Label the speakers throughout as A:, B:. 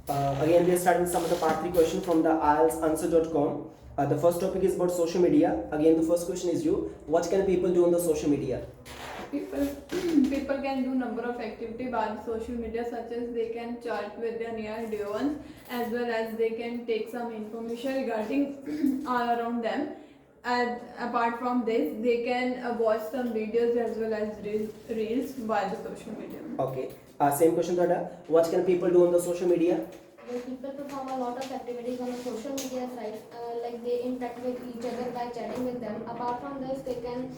A: Again, we are starting some of the part 3 question from the IELTSAnswer.com. The first topic is about social media. Again, the first question is you. What can people do on the social media?
B: People people can do number of activity by social media, such as they can chat with their near dear ones, as well as they can take some information regarding all around them. And apart from this, they can watch some videos as well as reels by the social media.
A: Okay. Same question, Dada. What can people do on the social media?
C: Well, people perform a lot of activities on the social media site, like they interact with each other by chatting with them. Apart from this, they can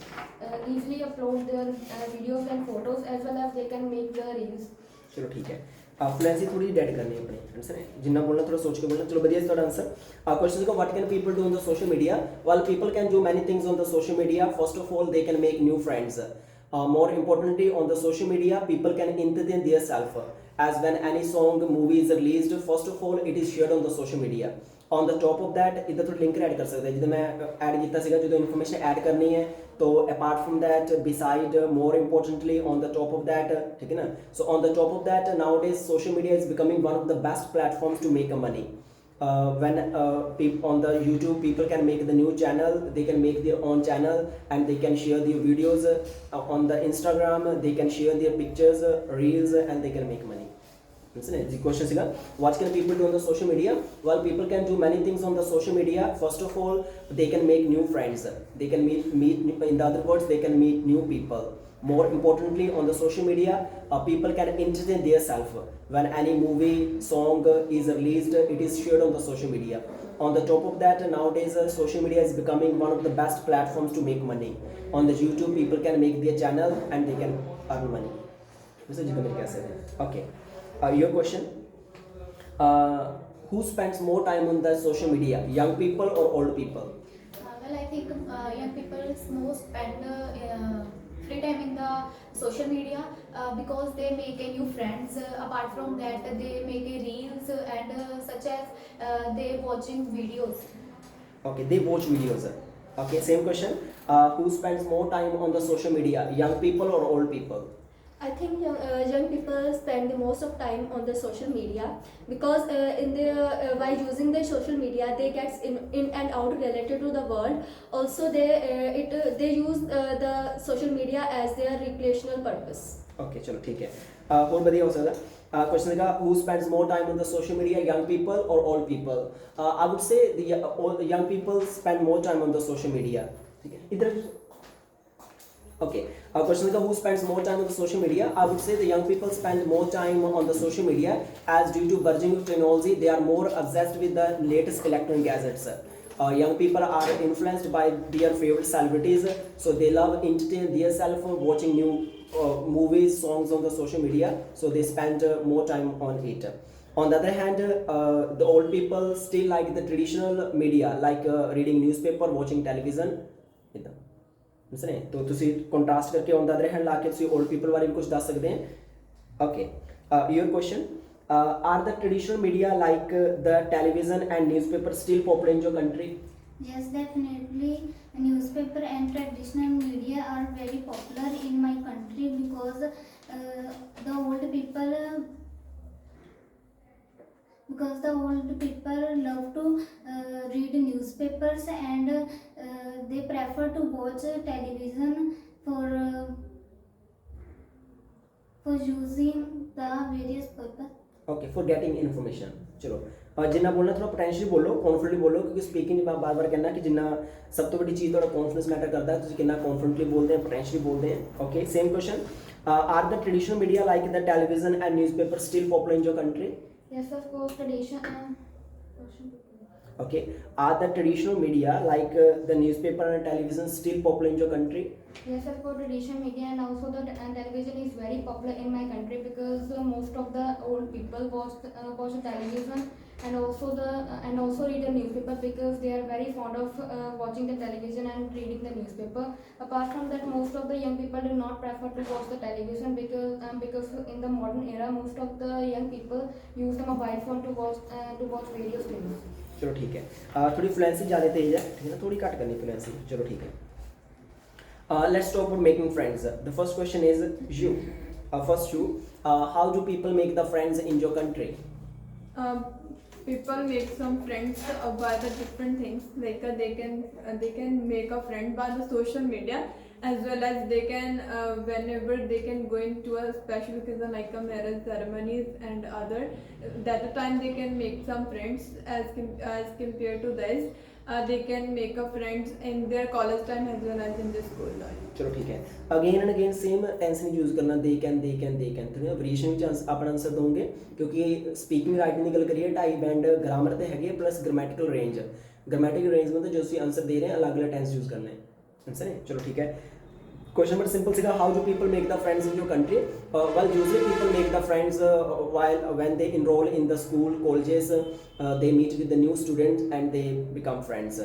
C: easily upload their videos and photos, as well as they can make the reels.
A: चलो ठीक है. Fluency थोड़ी dead करनी है अपने answer है जिन्ना बोलना थोड़ा सोच के बोलना. चलो बढ़िया इसका answer. Question is what can people do on the social media? Well, people can do many things on the social media. First of all, they can make new friends. More importantly, on the social media, people can entertain themselves. As when any song, movie is released, first of all, it is shared on the social media. On the top of that, इधर थोड़ा link add कर सकते हैं जिधर मैं add किया सीगा जो इन्फॉर्मेशन ऐड करनी है तो apart from that beside more importantly on the top of that ठीक है ना so on the top of that nowadays social media is becoming one of the best platforms to make a money. When on the YouTube people can make the new channel, they can make their own channel and they can share their videos. On the Instagram they can share their pictures, reels, and they can make money. The question is what can people do on the social media? Well, people can do many things on the social media. First of all, they can make new friends, they can meet in the other words they can meet new people. More importantly, on the social media, people can entertain themselves. When any movie, song is released, it is shared on the social media. On the top of that, nowadays social media is becoming one of the best platforms to make money. On the YouTube, people can make their channel and they can earn money. Okay. Your question. Who spends more time on the social media, young people or old people?
C: Well, I think young people most spend free time in the social media because they make a new friends. Apart from that, they make a reels and such as they watching videos.
A: Okay, they watch videos. Okay, same question. Who spends more time on the social media, young people or old people?
D: I think young people spend the most of time on the social media because by using the social media they get in and out related to the world. Also they use the social media as their recreational purpose.
A: Okay, चलो ठीक है. और बढ़िया हो सकता है. Question is who spends more time on the social media, young people or old people? I would say the young people spend more time on the social media. ठीक है. इधर Okay. Question is who spends more time on the social media? I would say the young people spend more time on the social media as due to burgeoning of technology, they are more obsessed with the latest electronic gadgets. Young people are influenced by their favorite celebrities, so they love entertain themselves watching new movies, songs on the social media, so they spend more time on it. On the other hand, the old people still like the traditional media like reading newspaper, watching television. तो ਤੁਸੀਂ contrast ਕਰਕੇ on the other hand ਲਾ ਕੇ ਤੁਸੀਂ old people ਬਾਰੇ ਵੀ ਕੁਝ ਦੱਸ ਸਕਦੇ ਹੋ. Okay your question are the traditional media like the television and newspaper still popular in your country?
E: Yes, definitely. Newspaper and traditional media are very popular in my country because the old people love to read newspapers and they prefer to watch television for using the various purpose.
A: Okay, for getting information. चलो जिन्ना बोलना थोड़ा potentially बोलो, confidently बोलो क्योंकि speaking मैं बार बार कहना कि जिन्ना सब तो बड़ी चीज़ थोड़ा कॉन्फिडेंस मैटर करता है. तुम कितना कॉन्फिडेंटली बोलते हैं, पोटेंशियली बोलते हैं. Okay, same question. Are the traditional media like the television and newspaper still popular in your country?
C: Yes, of course, tradition.
A: Okay, are the traditional media like the newspaper and television still popular in your country?
C: Yes, of course, traditional media and also the television is very popular in my country because most of the old people watch the television and also read the newspaper because they are very fond of watching the television and reading the newspaper. Apart from that, most of the young people do not prefer to watch the television because in the modern era, most of the young people use the mobile phone to watch various things.
A: चलो ठीक है. थोड़ी fluency ज़्यादा तेज है, ठीक है ना, थोड़ी कट करनी फ्लुएंसी. चलो ठीक है. Let's talk about making friends. The first question is you. First you. How do people make the friends in your country?
B: People make some friends by the different things, like they can make a friend by the social media, as well as they can whenever they can go into a special occasion like a marriage ceremonies and other, that the time they can make some friends as compared to this. They can make a friends in their college time as well as in the school time.
A: ਚਲੋ ਠੀਕ ਹੈ, again and again same tense ਨਹੀਂ use ਕਰਨਾ, they can ਤੁਸੀਂ ਵਰੀਏਸ਼ਨ ਵਿੱਚ ਆਪਣਾ answer ਦੋਗੇ, ਕਿਉਂਕਿ ਸਪੀਕਿੰਗ ਰਾਈਟਿੰਗ ਦੀ ਗੱਲ ਕਰੀਏ 2.5 ਬੈਂਡ ਗ੍ਰਾਮਰ ਤੇ ਹੈਗੇ ਪਲੱਸ ਗ੍ਰਾਮੈਟੀਕਲ ਰੇਂਜ ਮਤਲਬ ਜੋ ਤੁਸੀਂ ਆਨਸਰ ਦੇ ਰਹੇ ਅਲੱਗ-ਅਲੱਗ ਟੈਂਸ ਯੂਜ਼ ਕਰਨੇ ਆਨਸਰ ਹੈ। ਚਲੋ ਠੀਕ ਹੈ, question number simple siga, how do people make the friends in your country? Well, usually people make the friends when they enroll in the school colleges, they meet with the new students and they become friends.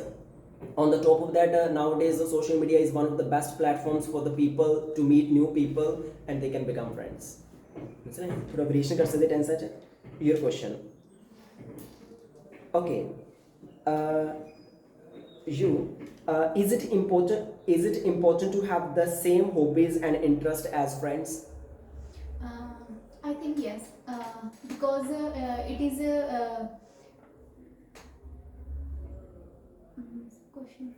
A: On the top of that, nowadays the social media is one of the best platforms for the people to meet new people and they can become friends. थोड़ा variation कर सकते tense है। Your question. Okay. Is it important to have the same hobbies and interest as friends?
E: I think yes, because it is question.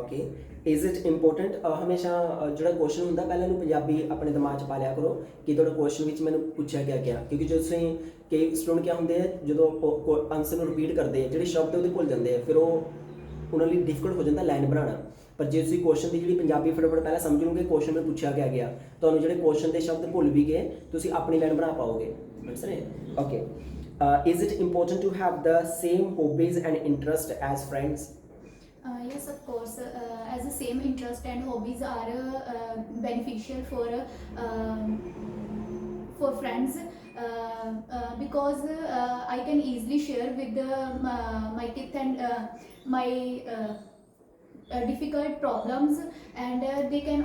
A: Okay, is it important? ਹਮੇਸ਼ਾ ਜਿਹੜਾ question ਹੁੰਦਾ ਪਹਿਲਾਂ ਨੂੰ ਪੰਜਾਬੀ ਆਪਣੇ ਦਿਮਾਗ 'ਚ ਪਾ ਲਿਆ ਕਰੋ ਕਿ ਤੁਹਾਡਾ ਕੁਐਸਚਨ ਵਿੱਚ ਮੈਨੂੰ ਪੁੱਛਿਆ ਗਿਆ ਕਿਉਂਕਿ ਜਦੋਂ ਤੁਸੀਂ ਕਈ ਸਟੂਡੈਂਟ ਕਿਆ ਹੁੰਦੇ ਆ ਜਦੋਂ ਆਨਸਰ ਨੂੰ ਰਿਪੀਟ ਕਰਦੇ ਆ ਜਿਹੜੇ ਸ਼ਬਦ ਉਹਦੇ ਭੁੱਲ ਜਾਂਦੇ ਆ, ਫਿਰ ਉਹ ਉਹਨਾਂ ਲਈ ਡਿਫਿਕਲਟ ਹੋ ਜਾਂਦਾ ਲਾਈਨ ਬਣਾਉਣਾ। ਪਰ ਜੇ ਤੁਸੀਂ ਕੁਐਸਚਨ ਦੀ ਜਿਹੜੀ ਪੰਜਾਬੀ ਫਟਾਫਟ ਪਹਿਲਾਂ ਸਮਝ ਲਓਗੇ ਕੁਐਸਚਨ ਮੈਨੂੰ ਪੁੱਛਿਆ ਗਿਆ, ਤੁਹਾਨੂੰ ਜਿਹੜੇ ਕੁਐਸਚਨ ਦੇ ਸ਼ਬਦ ਭੁੱਲ ਵੀ ਗਏ ਤੁਸੀਂ ਆਪਣੀ ਲਾਈਨ ਬਣਾ ਪਾਓਗੇ। ਆਨਸਰ ਹੈ okay. Is it important to have the same hobbies and interest as friends?
E: Yes, of course. As the same interest and hobbies are beneficial for friends, because I can easily share with my kids and my difficult problems, and they can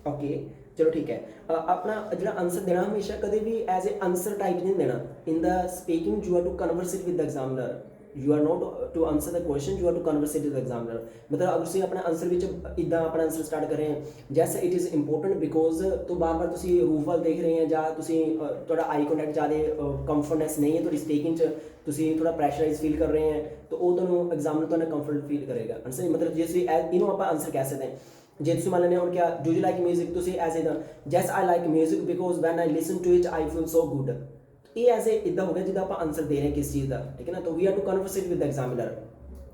A: okay ਚਲੋ ਠੀਕ ਹੈ। ਆਪਣਾ ਜਿਹੜਾ answer ਦੇਣਾ ਹਮੇਸ਼ਾ ਕਦੇ ਵੀ as a answer type ਨਹੀਂ ਦੇਣਾ। In the speaking you are to conversate with the examiner, you are not to answer the question, you are to conversate with the examiner. ਮਤਲਬ ਅਗਰ ਤੁਸੀਂ ਆਪਣਾ ਆਨਸਰ ਵਿੱਚ ਇੱਦਾਂ ਆਪਣਾ ਆਨਸਰ ਸਟਾਰਟ ਕਰ ਰਹੇ ਹੋ ਜੈਸ ਇਟ ਇਜ਼ ਇੰਪੋਰਟੈਂਟ ਬਿਕੋਜ਼ ਤੋਂ ਬਾਰ-ਬਾਰ ਤੁਸੀਂ ਰੂਫ ਵੱਲ ਦੇਖ ਰਹੇ ਹੋ ਜਾਂ ਤੁਸੀਂ ਤੁਹਾਡਾ ਆਈ ਕੰਟੈਕਟ ਜ਼ਿਆਦਾ ਕੰਫਰਟਨੈਸ ਨਹੀਂ ਹੈ ਤੁਹਾਡੀ ਸਪੀਕਿੰਗ 'ਚ, ਤੁਸੀਂ ਥੋੜਾ ਪ੍ਰੈਸ਼ਰਾਈਜ਼ ਫੀਲ ਕਰ ਰਹੇ ਹੋ ਤਾਂ ਉਹ ਤੁਹਾਨੂੰ ਐਗਜ਼ਾਮਨਰ ਤੁਹਾਨੂੰ ਕੰਫਰਟ ਫੀਲ ਕਰੇਗਾ। ਆਨਸਰ ਮਤਲਬ ਜੇ ਤੁਸੀਂ ਇਹਨੂੰ ਆਪਾਂ ਆਨਸਰ ਕਹਿ ਸਕਦੇ ਹਾਂ। ਜੇ ਤੁਸੀਂ ਮੰਨ ਲੈਂਦੇ ਹੋ ਕਿਆ ਡੂ ਯੂ ਲਾਈਕ ਮਿਊਜ਼ਿਕ, ਤੁਸੀਂ ਐਜ਼ ਇਦਾਂ yes I like music because when I listen to it I feel so good. ਇਹ ਐਜ਼ ਇੱਦਾਂ ਹੋ ਗਿਆ ਜਿੱਦਾਂ ਆਪਾਂ ਆਨਸਰ ਦੇ ਰਹੇ ਹਾਂ ਕਿਸ ਚੀਜ਼ ਦਾ, ਠੀਕ ਹੈ ਨਾ। ਤਾਂ we are to conversate with the examiner.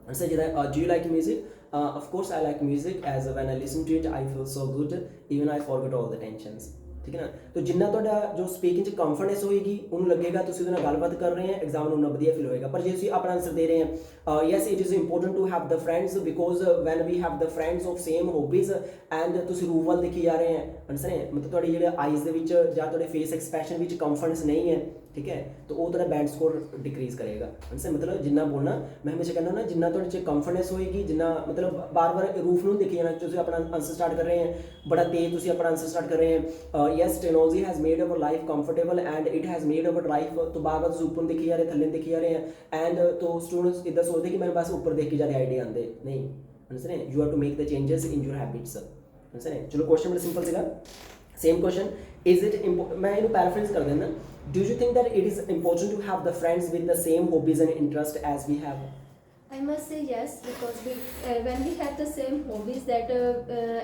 A: Answer ਜਿੱਦਾਂ do you like music, of course I like music as when I listen to it I feel so good, even I forget all the tensions, ਠੀਕ ਹੈ ਨਾ। ਤਾਂ ਜਿੰਨਾ ਤੁਹਾਡਾ ਜੋ speaking 'ਚ ਕੰਫਰਟਨੈਸ ਹੋਏਗੀ ਉਹਨੂੰ ਲੱਗੇਗਾ ਤੁਸੀਂ ਉਹਦੇ ਨਾਲ ਗੱਲਬਾਤ ਕਰ ਰਹੇ ਹੋ, ਐਗਜ਼ਾਮ ਨੂੰ ਉਨਾ ਵਧੀਆ ਫੀਲ ਹੋਏਗਾ। ਪਰ ਜੇ ਤੁਸੀਂ ਆਪਣਾ ਆਨਸਰ ਦੇ ਰਹੇ ਹੋ yes it is important to have the friends because when we have the friends of same hobbies and ਤੁਸੀਂ ਰੂਪ ਵੱਲ ਦੇਖੀ ਜਾ ਰਹੇ ਹੋ, ਆਨਸਰ ਹੈ ਮਤਲਬ ਤੁਹਾਡੀ ਜਿਹੜੇ ਆਈਜ਼ ਦੇ ਵਿੱਚ ਜਾਂ ਤੁਹਾਡੇ ਫੇਸ ਐਕਸਪ੍ਰੈਸ਼ਨ ਵਿੱਚ ਕੰਫਰਟਨੈਸ ਨਹੀਂ ਹੈ, ਠੀਕ ਹੈ, ਤਾਂ ਉਹ ਤੁਹਾਡਾ ਬੈਂਡ ਸਕੋਰ ਡਿਕਰੀਜ਼ ਕਰੇਗਾ। ਆਨਸਰ ਮਤਲਬ ਜਿੰਨਾ ਬੋਲਣਾ ਮੈਂ ਹਮੇਸ਼ਾ ਕਹਿੰਦਾ ਨਾ ਜਿੰਨਾ ਤੁਹਾਡੇ 'ਚ ਕੰਫਰਟਨੈਸ ਹੋਏਗੀ, ਜਿੰਨਾ ਮਤਲਬ ਬਾਰ-ਬਾਰ ਰੂਫ ਨੂੰ ਦੇਖੀ ਜਾਣਾ, ਤੁਸੀਂ ਆਪਣਾ ਆਨਸਰ ਸਟਾਰਟ ਕਰ ਰਹੇ ਹੋ ਬੜਾ ਤੇਜ਼ ਤੁਸੀਂ ਆਪਣਾ ਆਨਸਰ ਸਟਾਰਟ ਕਰ ਰਹੇ ਹੋ yes technology has made our life comfortable and it has made our life, ਤੋਂ ਬਾਰ-ਬਾਰ ਤੁਸੀਂ ਉੱਪਰ ਨੂੰ ਦੇਖੀ ਜਾ ਰਹੇ ਥੱਲੇ ਦੇਖੀ ਜਾ ਰਹੇ ਐਂਡ ਤੋਂ ਸਟੂਡੈਂਟਸ ਇੱਦਾਂ ਸੋਚਦੇ ਕਿ ਮੈਨੂੰ ਬਸ ਉੱਪਰ ਦੇਖ ਕੇ ਜਾ ਰਹੇ ਆਈਡੀਆ ਆਉਂਦੇ ਨਹੀਂ। ਆਨਸਰ ਹੈ you have to make the changes in your habits. Answer ਹੈ ਚਲੋ ਕੁਐਸਚਨ ਬੜਾ ਸਿੰਪਲ ਸੀਗਾ। ਸੇਮ ਕੁਐਸਚਨ ਇਜ਼ ਇਟ ਮੈਂ ਇਹਨੂੰ ਪੈਰਾਫ੍ਰੇਜ਼ ਕਰ ਦਿੰਦਾ, do you think that it is important to have the friends with the same hobbies and interest as we have?
D: I must say yes, because when we have the same hobbies that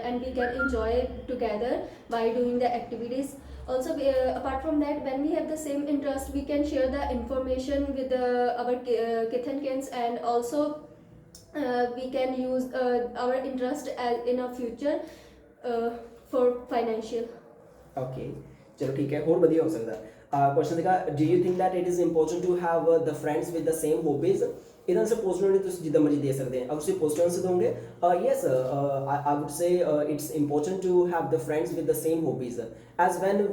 D: and we can enjoy together by doing the activities. Also, apart from that, when we have the same interest, we can share the information with our kith and kins, and also we can use our interest in our future for financial.
A: Okay, ਚਲੋ ਠੀਕ ਹੈ, ਹੋਰ ਵਧੀਆ ਹੋ ਸਕਦਾ। Question ਸੀਗਾ do you think that it is important to have the friends with the same hobbies. ਇਹਦਾ answer positive ਨਹੀਂ ਤੁਸੀਂ ਜਿੱਦਾਂ ਮਰਜ਼ੀ ਦੇ ਸਕਦੇ ਹੋ। ਅਗਰ ਤੁਸੀਂ ਪੋਜ਼ਿਟਿਵ ਆਨਸਰ ਦੋਗੇ yes I would say it's important to have the friends with the same hobbies as when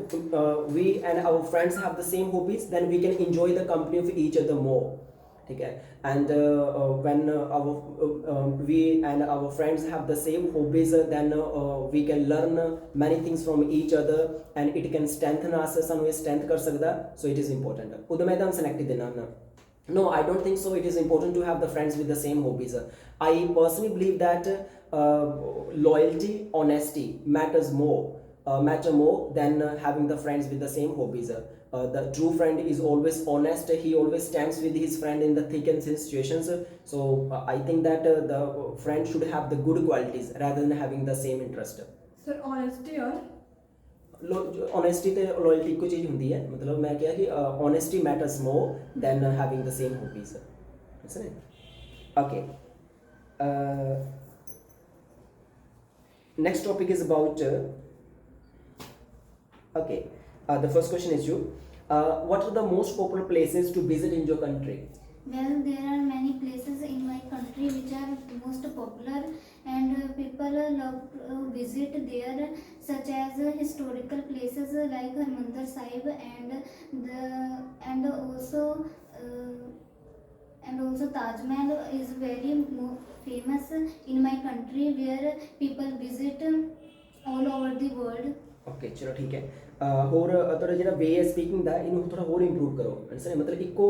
A: we and our friends have the same hobbies then we can enjoy the company of each other more, ठीक है। And when we and our friends have the same hobbies, then we can learn many things from each other and it can strengthen us, ਸਾਨੂੰ ਇਹ strength ਕਰ ਸਕਦਾ, so it is important। ਉਦੋਂ ਮੈਂ ਤਾਂ select ਦੇਣਾ ਨਾ। No, I don't think so it is important to have the friends with the same hobbies. I personally believe that loyalty, honesty matter more than having the friends with the same hobbies. The true friend is always honest. He always stands with his friend in the thick and thin situations. So I think that the friend should have the good qualities rather than having the same interest.
B: Sir, honesty or
A: Honesty ਤੇ loyalty ਇੱਕੋ ਚੀਜ਼ ਹੁੰਦੀ ਹੈ, ਮਤਲਬ ਮੈਂ ਕਿਹਾ ਕਿ honesty matters more than having the same hobbies, isn't it? Okay. Next topic is about okay. The first question is you. What are the most popular places to visit in your country?
E: Well, there are many places in my country which are most popular and people love to visit there, such as historical places like Harmandir Sahib and also Taj Mahal is very famous in my country where people visit all over the world.
A: Okay ਚਲੋ ਠੀਕ ਹੈ। ਹੋਰ ਤੁਹਾਡਾ ਜਿਹੜਾ ਵੇ ਹੈ speaking ਦਾ ਇਹਨੂੰ ਥੋੜਾ ਹੋਰ ਇੰਪਰੂਵ ਕਰੋ, ਆਨਸਰ ਹੈ ਮਤਲਬ ਇੱਕੋ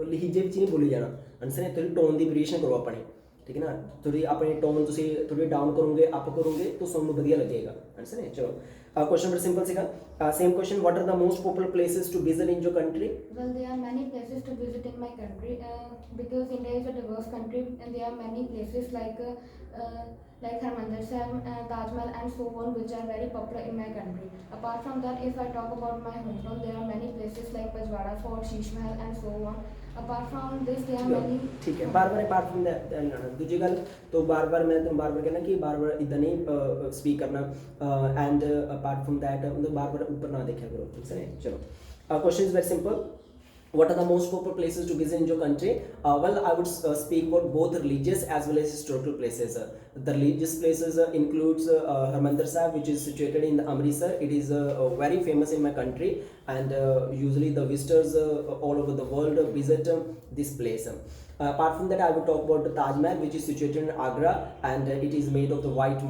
A: ਲਹਿਜੇ ਵਿੱਚ ਨਹੀਂ ਬੋਲੀ ਜਾਣਾ, ਆਨਸਰ ਹੈ ਥੋੜੀ ਟੋਨ ਦੀ ਵੇਰੀਏਸ਼ਨ ਕਰੋ ਆਪਣੀ, ਠੀਕ ਹੈ ਨਾ, ਥੋੜੀ ਆਪਣੀ ਟੋਨ ਤੁਸੀਂ ਥੋੜੀ ਡਾਊਨ ਕਰੋਗੇ ਅਪ ਕਰੋਗੇ ਤਾਂ ਤੁਹਾਨੂੰ ਵਧੀਆ ਲੱਗੇਗਾ, ਆਨਸਰ ਹੈ। ਚਲੋ question very simple ਸੀਗਾ। Same question, what are the most popular places to visit in your country?
C: Well, there are many places to visit in my country because India is a diverse country and there are many places like Harmandir Sahib, Taj Mahal and so on which are very popular in my country. Apart from that, if I talk about my hometown, there are many places like Pajwara Fort, Sheesh Mahal and so on. Apart from this, there are many.
A: ठीक है, बार बार apart from that दूसरी गल तो बार बार मैं तुम बार बार कहना कि बार बार इतना नहीं स्पीक करना एंड अपार्ट फ्रॉम दैट मतलब बार बार ऊपर ना देखा करो, ठीक है। चलो question is very simple, what are the most popular places to visit in your country? Well, I would speak about both religious as well as historical places. The religious places includes Harmandir Sahib, which is situated in Amritsar. It is very famous in my country, and usually the visitors all over the world visit this place. Apart from that, I would talk about the Taj Mahal, which is situated in Agra, and it is made of the white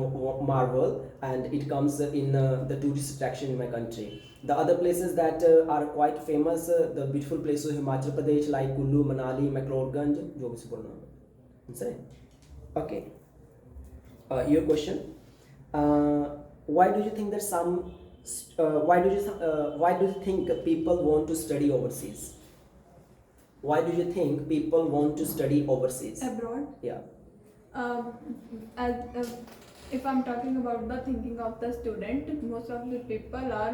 A: marble, and it comes in the tourist attraction in my country. The other places that are quite famous, the beautiful places of Himachal Pradesh like Kullu, Manali, McLeodganj, जो भी से बोलना है, सही? Okay. Your question. Why do you think that why do you think people want to study overseas? Why do you think people want to study overseas?
B: abroad?
A: Yeah.
B: If I'm talking about the thinking of the student, most of the people are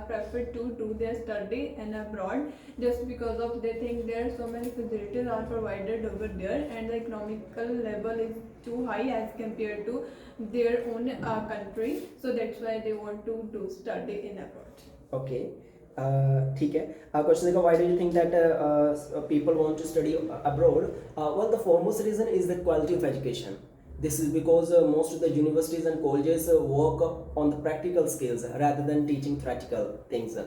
B: prefer to do their study in abroad just because of they think there are so many facilities are provided over there and the economical level is too high as compared to their own country, so that's why they want to do study in abroad.
A: Okay. ठीक है। Question is, why do you think that people want to study abroad? Well, the foremost reason is the quality of education. This is because most of the universities and colleges work on the practical skills rather than teaching theoretical things.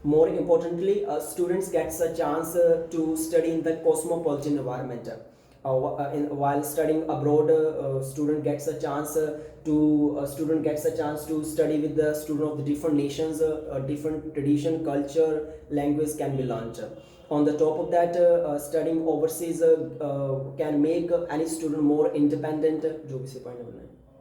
A: More importantly, students get a chance to study in the cosmopolitan environment. While studying abroad, student gets a chance to study with the student of the different nations, different tradition, culture, language can be learnt. On the top of that, studying overseas can make any student more independent. जो भी से point है,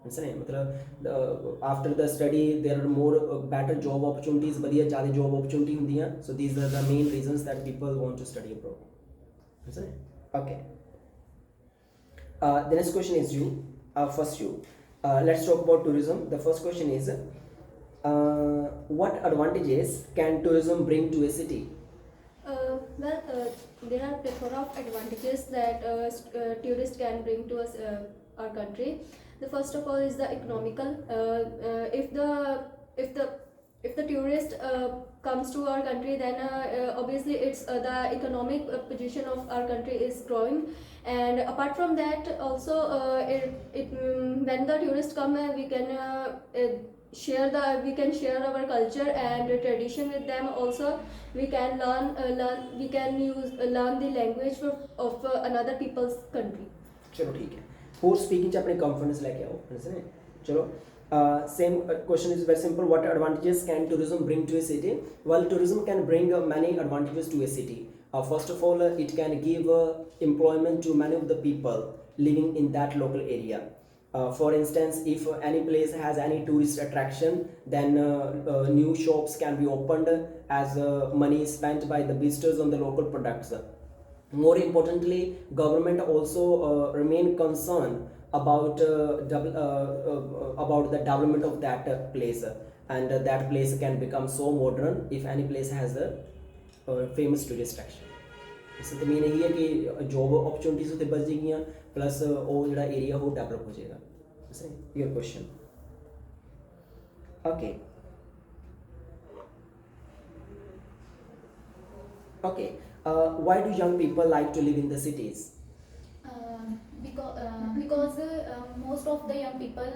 A: answer है मतलब after the study there are more better job opportunities, बढ़िया ज़्यादा job opportunity होती हैं. So these are the main reasons that people want to study abroad. Answer है? Okay. The next question is you. First you. Let's talk about tourism. The first question is, what advantages can tourism bring to a city?
D: There are plethora of advantages that tourists can bring to us, our country. The first of all is the economical. If the tourist comes to our country, then obviously it's the economic position of our country is growing. And apart from that, also when the tourists come, we can share our culture and tradition with them. Also we can learn the language of another people's country.
A: चलो ठीक है। और speaking अपने confidence लेके आओ, answer है। चलो same question is very simple, what advantages can tourism bring to a city? Well, tourism can bring many advantages to a city. First of all, it can give employment to many of the people living in that local area. For instance, if any place has any tourist attraction, then new shops can be opened as money is spent by the visitors on the local products. More importantly, government also remain concerned about about the development of that place, and that place can become so modern if any place has a famous tourist attraction. ਇਸ ਦਾ main ਇਹੀ ਹੈ ਕਿ job opportunities ਉੱਤੇ ਬਚ ਜਾਏਗੀਆਂ, plus ਉਹ ਜਿਹੜਾ area ਉਹ develop ਹੋ ਜਾਏਗਾ. Your question. Okay. Okay. Why do young people like to live in the cities?
C: Because most of the young people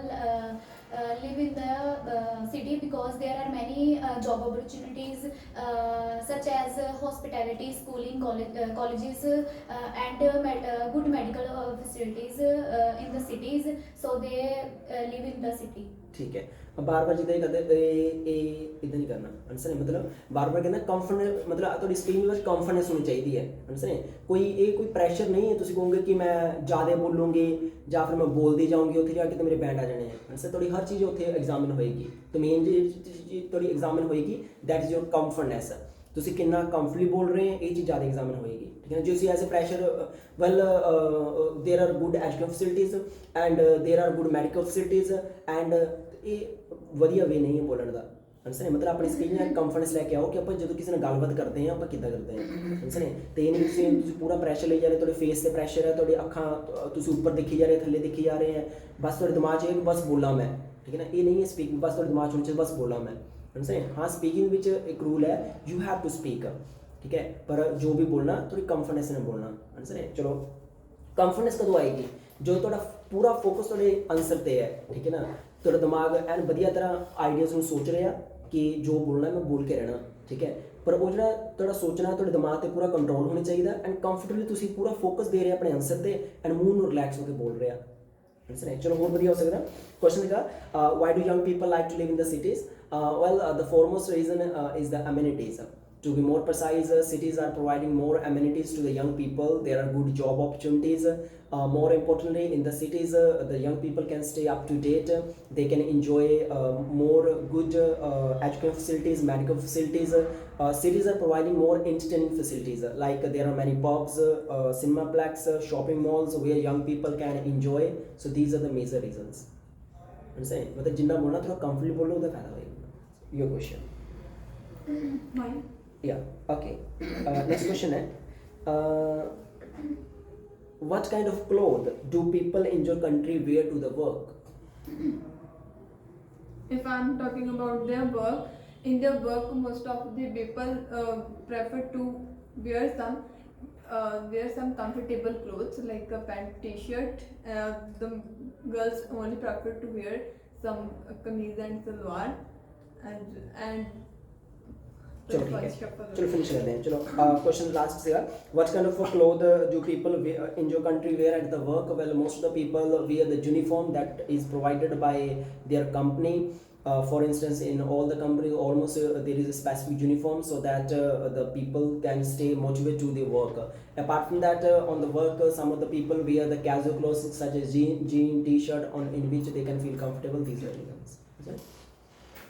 C: live in the city because there are many job opportunities such as hospitality, schooling, colleges and good medical facilities in the cities, so they live in the city.
A: ठीक है. बार बार जिदा कहते इदा नहीं करना, understand. मतलब बार बार कहना comfort, मतलब थोड़ी स्पीच में कंफर्टनेस होनी चाहिए है, अंडरस्टैंड. कोई प्रेशर नहीं है. तुम कहोगे कि मैं ज़्यादा बोलूँगी या फिर मैं बोलती जाऊँगी, उत्थे जाके तो मेरे बैंड आ जाने हैं, अंडरस्टैंड. थोड़ी हर चीज़ उत्थे एग्जामिन होएगी. तो मेन चीज़ थोड़ी एग्जामिन होएगी, दैट इज़ योर कंफर्टनेस. ਤੁਸੀਂ ਕਿੰਨਾ ਕੰਫਰਟਲੀ ਬੋਲ ਰਹੇ ਹੋ, ਇਹ ਚੀਜ਼ ਜ਼ਿਆਦਾ ਐਗਜ਼ਾਮਿਨ ਹੋਏਗੀ. ਠੀਕ ਹੈ ਨਾ. ਜੇ ਤੁਸੀਂ as a pressure, well there are good education facilities and there are good medical facilities and ਇਹ ਵਧੀਆ ਵੇ ਨਹੀਂ ਹੈ ਬੋਲਣ ਦਾ, ਅੰਡਰਸਟੈਂਡ. ਮਤਲਬ ਆਪਣੀ ਸਕਿੱਲ ਨਾਲ ਕੰਫੀਡੈਂਸ ਲੈ ਕੇ ਆਓ ਕਿ ਆਪਾਂ ਜਦੋਂ ਕਿਸੇ ਨਾਲ ਗੱਲਬਾਤ ਕਰਦੇ ਹਾਂ ਆਪਾਂ ਕਿੱਦਾਂ ਕਰਦੇ ਹਾਂ, ਅੰਡਰਸਟੈਂਡ. ਤੇ ਇਹ ਨਹੀਂ ਤੁਸੀਂ ਪੂਰਾ ਪ੍ਰੈਸ਼ਰ ਲਈ ਜਾ ਰਹੇ, ਤੁਹਾਡੇ ਫੇਸ ਤੇ ਪ੍ਰੈਸ਼ਰ ਹੈ, ਤੁਹਾਡੀ ਅੱਖਾਂ ਤੁਸੀਂ ਉੱਪਰ ਦੇਖੀ ਜਾ ਰਹੇ, ਥੱਲੇ ਦੇਖੀ ਜਾ ਰਹੇ ਹੈ, ਬਸ ਤੁਹਾਡੇ ਦਿਮਾਗ 'ਚ ਇਹ ਬਸ ਬੋਲਾਂ ਮੈਂ. ਠੀਕ ਹੈ ਨਾ. ਇਹ ਨਹੀਂ ਹੈ ਸਪੀਕਿੰਗ, ਬਸ ਤੁਹਾਡੇ ਦਿਮਾਗ 'ਚ ਹੋਣੀ ਚਾਹੀਦੀ ਬਸ ਬੋਲਾਂ ਮੈਂ, अंडरस्टैंड. हाँ, स्पीकिंग विच एक रूल है, यू हैव टू स्पीक. ठीक है. पर जो भी बोलना थोड़ी कंफिडेंस ने बोलना, अंडरस्टैंड. चलो, कंफिडेंस कदों आएगी जो थोड़ा पूरा फोकस थोड़े आंसर ते है. ठीक है ना. थोड़ा दिमाग एन वधिया तरह आइडियाज़ में सोच रहा कि जो बोलना मैं बोल के रहना. ठीक है. पर वो जो थोड़ा सोचना थोड़े दिमाग से पूरा कंट्रोल होना चाहिए एंड कंफर्टेबली तुम पूरा फोकस दे रहे अपने आंसर से एंड मूव में रिलैक्स होकर बोल रहे. चलो और बढ़िया हो सकता. क्वेश्चन का, why do young people like to live in the cities? Well, the foremost reason is the amenities. To be more precise, cities are providing more amenities to the young people. There are good job opportunities. More importantly, in the cities, the young people can stay up to date. They can enjoy more good education facilities, medical facilities. Cities are providing more entertaining facilities. Like there are many pubs, cinemaplex, shopping malls where young people can enjoy. So these are the major reasons. Understand? मतलब जिन्ना बोलना थोड़ा comfortable बोलो उधर फायदा होएगा. Your question.
B: Mine.
A: Yeah. Okay. Next question है, what kind of clothes do people in your country wear to the work?
B: If I'm talking about their work, in their work most of the people prefer to wear some comfortable clothes like a pant, t-shirt. The girls only prefer to wear some kameez and salwar and
A: चलो ठीक है. चलो finish करते हैं. चलो question last से, what kind of cloth do people in your country wear at the work? Well, most of the people wear the uniform that is provided by their company. For instance, in all the companies almost there is a specific uniform so that the people can stay motivated to their work. Apart from that, on the work some of the people wear the casual clothes such as jean t-shirt on in which they can feel comfortable. These are reasons.